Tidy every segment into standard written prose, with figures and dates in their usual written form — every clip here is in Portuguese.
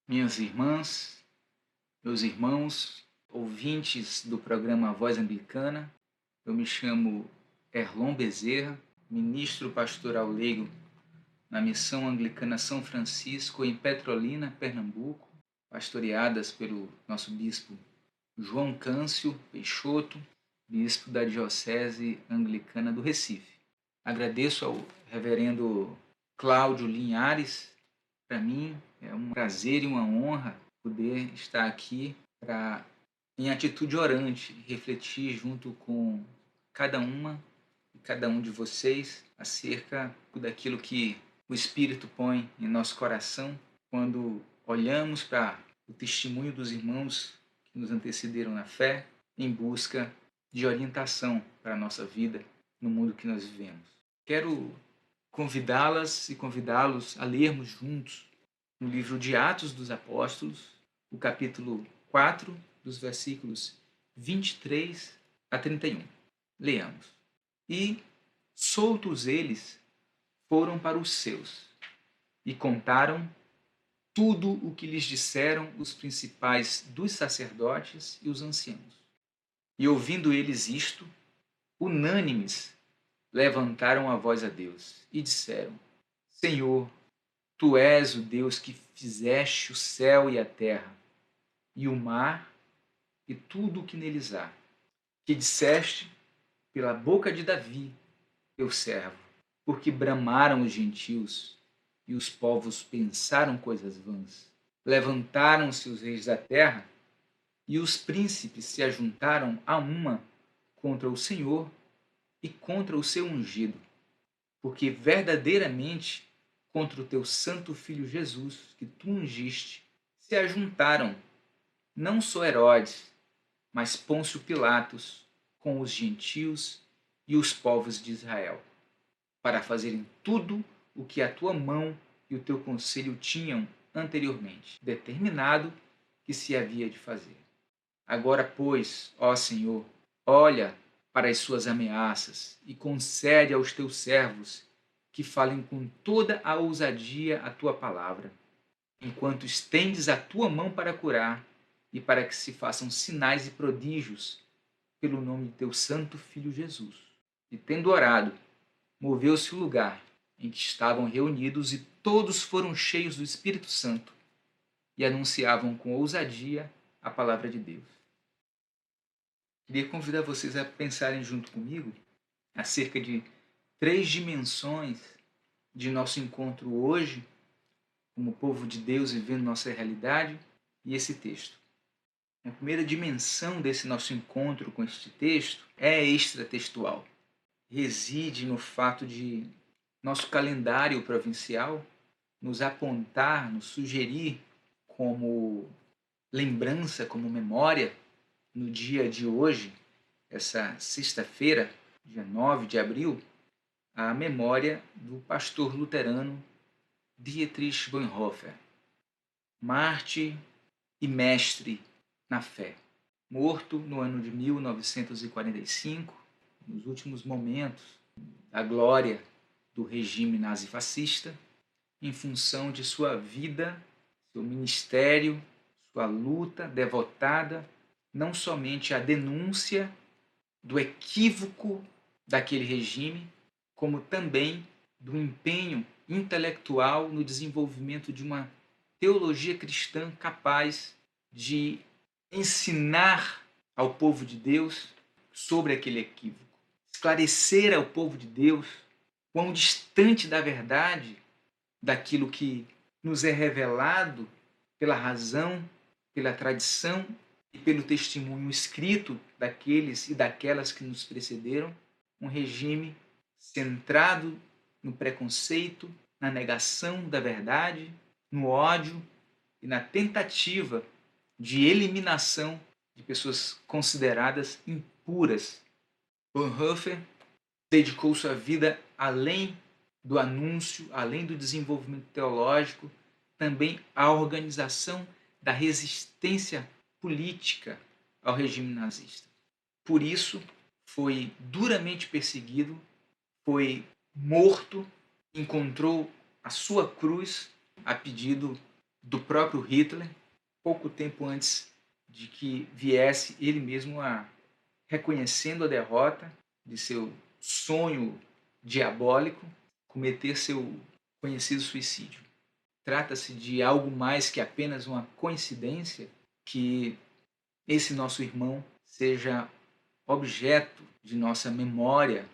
Minhas irmãs, meus irmãos, ouvintes do programa Voz Anglicana, eu me chamo Erlon Bezerra, ministro pastoral leigo na Missão Anglicana São Francisco, em Petrolina, Pernambuco, pastoreadas pelo nosso bispo João Câncio Peixoto, bispo da Diocese Anglicana do Recife. Agradeço ao reverendo Cláudio Linhares. Para mim é um prazer e uma honra poder estar aqui para, em atitude orante, refletir junto com cada uma e cada um de vocês acerca daquilo que o Espírito põe em nosso coração quando olhamos para o testemunho dos irmãos que nos antecederam na fé em busca de orientação para a nossa vida no mundo que nós vivemos. Quero convidá-las e convidá-los a lermos juntos no livro de Atos dos Apóstolos, o capítulo 4, dos versículos 23 a 31. Leamos. E, soltos eles, foram para os seus, e contaram tudo o que lhes disseram os principais dos sacerdotes e os anciãos. E ouvindo eles isto, unânimes, levantaram a voz a Deus e disseram: Senhor, Tu és o Deus que fizeste o céu e a terra, e o mar, e tudo o que neles há, que disseste pela boca de Davi, teu servo, porque bramaram os gentios, e os povos pensaram coisas vãs. Levantaram-se os reis da terra, e os príncipes se ajuntaram a uma contra o Senhor e contra o seu ungido, porque verdadeiramente contra o teu santo Filho Jesus, que tu ungiste, se ajuntaram não só Herodes, mas Pôncio Pilatos, com os gentios e os povos de Israel, para fazerem tudo o que a tua mão e o teu conselho tinham anteriormente determinado que se havia de fazer. Agora, pois, ó Senhor, olha para as suas ameaças e concede aos teus servos que falem com toda a ousadia a tua palavra, enquanto estendes a tua mão para curar e para que se façam sinais e prodígios pelo nome de teu santo Filho Jesus. E tendo orado, moveu-se o lugar em que estavam reunidos e todos foram cheios do Espírito Santo e anunciavam com ousadia a palavra de Deus. Queria convidar vocês a pensarem junto comigo acerca de 3 dimensões de nosso encontro hoje, como povo de Deus vivendo nossa realidade, e esse texto. A primeira dimensão desse nosso encontro com este texto é extratextual. Reside no fato de nosso calendário provincial nos apontar, nos sugerir como lembrança, como memória, no dia de hoje, essa sexta-feira, dia 9 de abril, a memória do pastor luterano Dietrich Bonhoeffer, mártir e mestre na fé, morto no ano de 1945, nos últimos momentos da glória do regime nazifascista, em função de sua vida, seu ministério, sua luta devotada, não somente à denúncia do equívoco daquele regime, como também do empenho intelectual no desenvolvimento de uma teologia cristã capaz de ensinar ao povo de Deus sobre aquele equívoco, esclarecer ao povo de Deus quão distante da verdade daquilo que nos é revelado pela razão, pela tradição e pelo testemunho escrito daqueles e daquelas que nos precederam, um regime centrado no preconceito, na negação da verdade, no ódio e na tentativa de eliminação de pessoas consideradas impuras. Bonhoeffer dedicou sua vida além do anúncio, além do desenvolvimento teológico, também à organização da resistência política ao regime nazista. Por isso, foi duramente perseguido, foi morto, encontrou a sua cruz a pedido do próprio Hitler, pouco tempo antes de que viesse ele mesmo a reconhecendo a derrota de seu sonho diabólico, cometer seu conhecido suicídio. Trata-se de algo mais que apenas uma coincidência que esse nosso irmão seja objeto de nossa memória,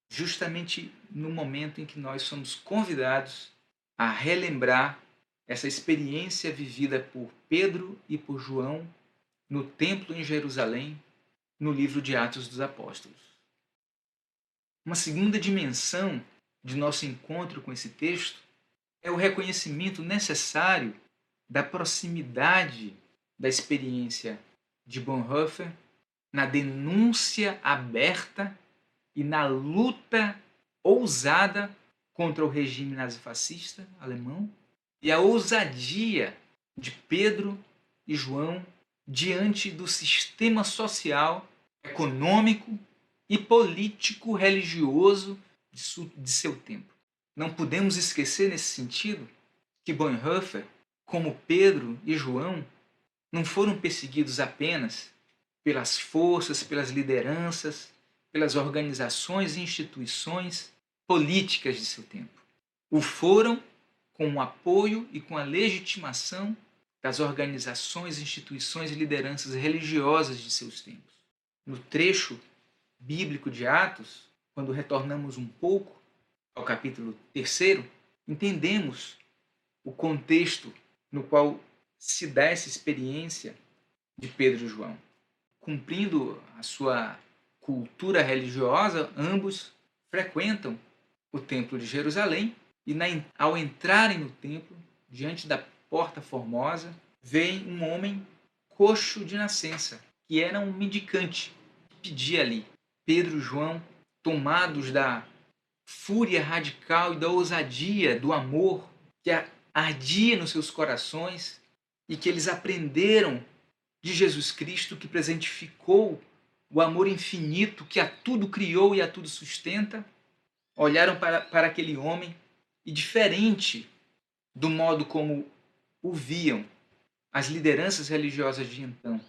justamente no momento em que nós somos convidados a relembrar essa experiência vivida por Pedro e por João no templo em Jerusalém, no livro de Atos dos Apóstolos. Uma segunda dimensão de nosso encontro com esse texto é o reconhecimento necessário da proximidade da experiência de Bonhoeffer na denúncia aberta e na luta ousada contra o regime nazifascista alemão e a ousadia de Pedro e João diante do sistema social, econômico e político religioso de seu tempo. Não podemos esquecer nesse sentido que Bonhoeffer, como Pedro e João, não foram perseguidos apenas pelas forças, pelas lideranças, pelas organizações e instituições políticas de seu tempo. O foram com o apoio e com a legitimação das organizações, instituições e lideranças religiosas de seus tempos. No trecho bíblico de Atos, quando retornamos um pouco ao capítulo 3, entendemos o contexto no qual se dá essa experiência de Pedro e João. Cumprindo a sua cultura religiosa, ambos frequentam o templo de Jerusalém e ao entrarem no templo, diante da porta formosa, veem um homem coxo de nascença, que era um mendicante, que pedia ali. Pedro e João, tomados da fúria radical e da ousadia do amor que ardia nos seus corações e que eles aprenderam de Jesus Cristo, que presentificou o amor infinito que a tudo criou e a tudo sustenta, olharam para aquele homem e, diferente do modo como o viam as lideranças religiosas de então,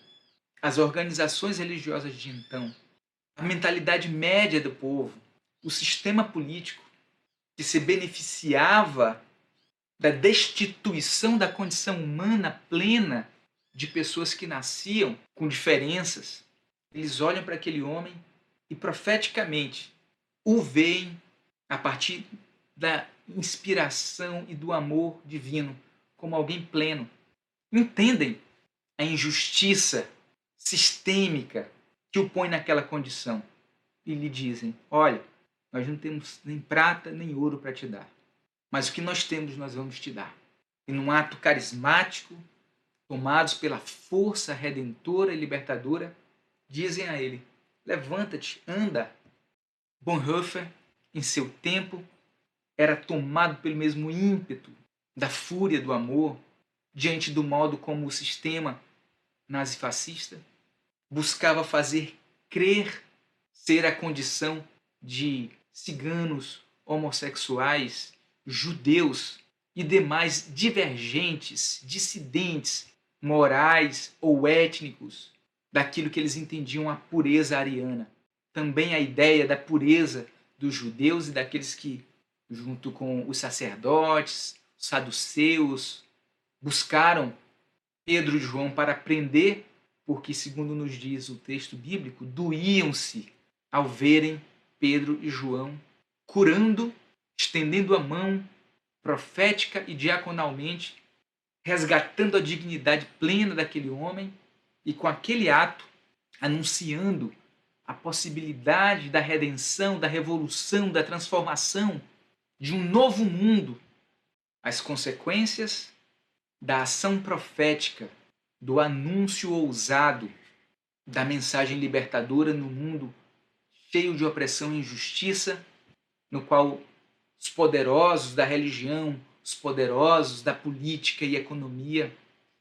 as organizações religiosas de então, a mentalidade média do povo, o sistema político que se beneficiava da destituição da condição humana plena de pessoas que nasciam com diferenças. Eles olham para aquele homem e profeticamente o veem a partir da inspiração e do amor divino como alguém pleno. Entendem a injustiça sistêmica que o põe naquela condição e lhe dizem: olha, nós não temos nem prata nem ouro para te dar, mas o que nós temos nós vamos te dar. E num ato carismático, tomados pela força redentora e libertadora, dizem a ele: levanta-te, anda. Bonhoeffer, em seu tempo, era tomado pelo mesmo ímpeto da fúria do amor diante do modo como o sistema nazifascista buscava fazer crer ser a condição de ciganos, homossexuais, judeus e demais divergentes, dissidentes, morais ou étnicos daquilo que eles entendiam a pureza ariana. Também a ideia da pureza dos judeus e daqueles que, junto com os sacerdotes, os saduceus, buscaram Pedro e João para prender, porque, segundo nos diz o texto bíblico, doíam-se ao verem Pedro e João curando, estendendo a mão profética e diaconalmente, resgatando a dignidade plena daquele homem e, com aquele ato, anunciando a possibilidade da redenção, da revolução, da transformação de um novo mundo, as consequências da ação profética, do anúncio ousado da mensagem libertadora no mundo cheio de opressão e injustiça, no qual os poderosos da religião, os poderosos da política e economia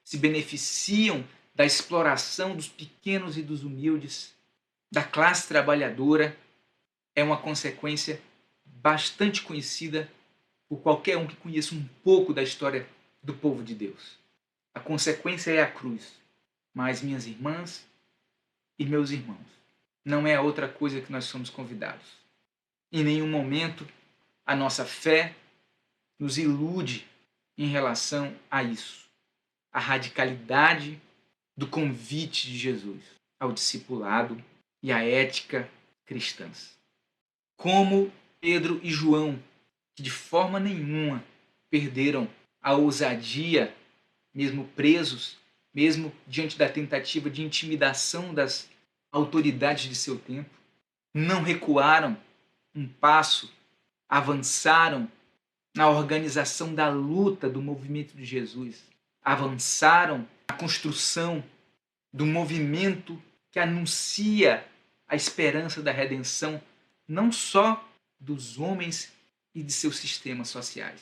se beneficiam da exploração dos pequenos e dos humildes, da classe trabalhadora, é uma consequência bastante conhecida por qualquer um que conheça um pouco da história do povo de Deus. A consequência é a cruz. Mas, minhas irmãs e meus irmãos, não é outra coisa que nós somos convidados. Em nenhum momento a nossa fé nos ilude em relação a isso. A radicalidade do convite de Jesus ao discipulado e à ética cristãs. Como Pedro e João, que de forma nenhuma perderam a ousadia, mesmo presos, mesmo diante da tentativa de intimidação das autoridades de seu tempo, não recuaram um passo, avançaram na organização da luta do movimento de Jesus, avançaram na construção do movimento que anuncia a esperança da redenção, não só dos homens e de seus sistemas sociais,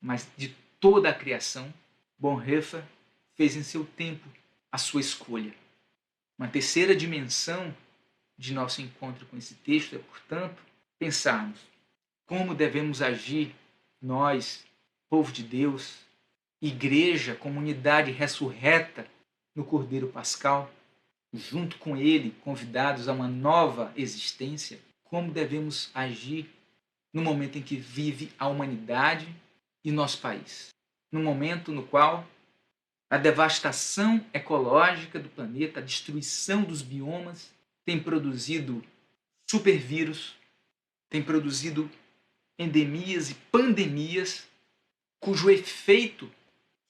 mas de toda a criação. Bonhoeffer fez em seu tempo a sua escolha. Uma terceira dimensão de nosso encontro com esse texto é, portanto, pensarmos como devemos agir nós, povo de Deus, igreja, comunidade ressurreta no Cordeiro Pascal, junto com ele, convidados a uma nova existência, como devemos agir no momento em que vive a humanidade e nosso país. No momento no qual a devastação ecológica do planeta, a destruição dos biomas, tem produzido supervírus, tem produzido endemias e pandemias cujo efeito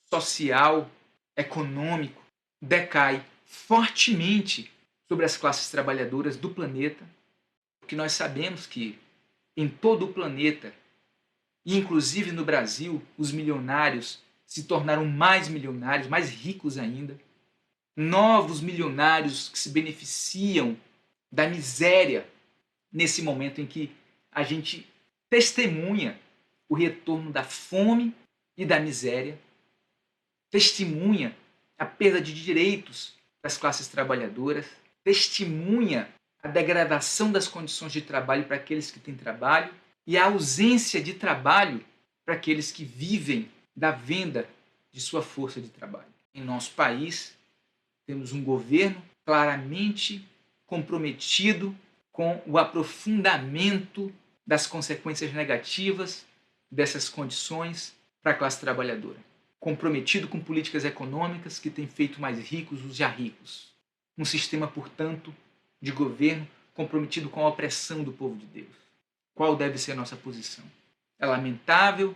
social, econômico, decai fortemente sobre as classes trabalhadoras do planeta, porque nós sabemos que em todo o planeta, e inclusive no Brasil, os milionários se tornaram mais milionários, mais ricos ainda. Novos milionários que se beneficiam da miséria nesse momento em que a gente testemunha o retorno da fome e da miséria, testemunha a perda de direitos das classes trabalhadoras, testemunha a degradação das condições de trabalho para aqueles que têm trabalho e a ausência de trabalho para aqueles que vivem da venda de sua força de trabalho. Em nosso país, temos um governo claramente comprometido com o aprofundamento das consequências negativas dessas condições para a classe trabalhadora. Comprometido com políticas econômicas que têm feito mais ricos os já ricos. Um sistema, portanto, de governo comprometido com a opressão do povo de Deus. Qual deve ser a nossa posição? É lamentável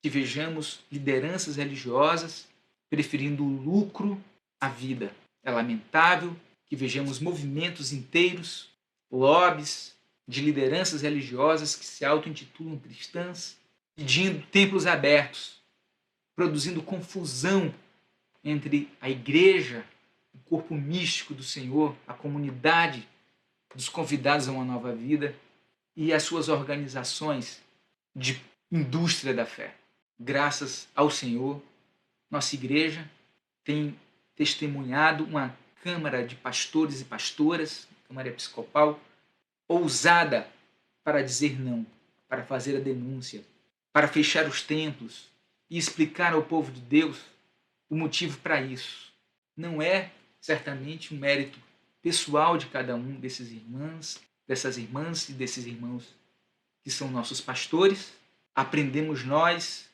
que vejamos lideranças religiosas preferindo o lucro à vida. É lamentável que vejamos movimentos inteiros, lobbies de lideranças religiosas que se auto-intitulam cristãs, pedindo templos abertos, produzindo confusão entre a igreja, o corpo místico do Senhor, a comunidade dos convidados a uma nova vida e as suas organizações de indústria da fé. Graças ao Senhor, nossa igreja tem testemunhado uma Câmara de Pastores e Pastoras, Câmara Episcopal, ousada para dizer não, para fazer a denúncia, para fechar os templos e explicar ao povo de Deus o motivo para isso. Não é certamente um mérito pessoal de cada um desses irmãs, dessas irmãs e desses irmãos que são nossos pastores. Aprendemos nós,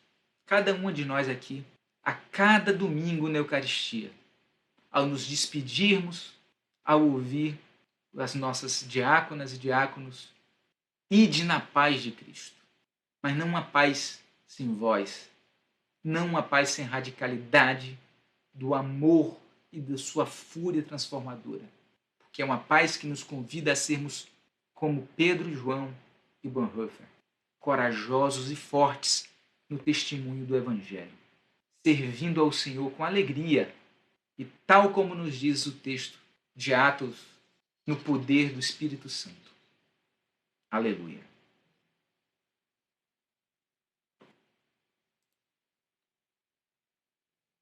cada uma de nós aqui, a cada domingo na Eucaristia, ao nos despedirmos, ao ouvir as nossas diáconas e diáconos, ide na paz de Cristo. Mas não uma paz sem voz, não uma paz sem radicalidade do amor e da sua fúria transformadora, porque é uma paz que nos convida a sermos como Pedro, João e Bonhoeffer, corajosos e fortes no testemunho do Evangelho, servindo ao Senhor com alegria e, tal como nos diz o texto de Atos, no poder do Espírito Santo. Aleluia.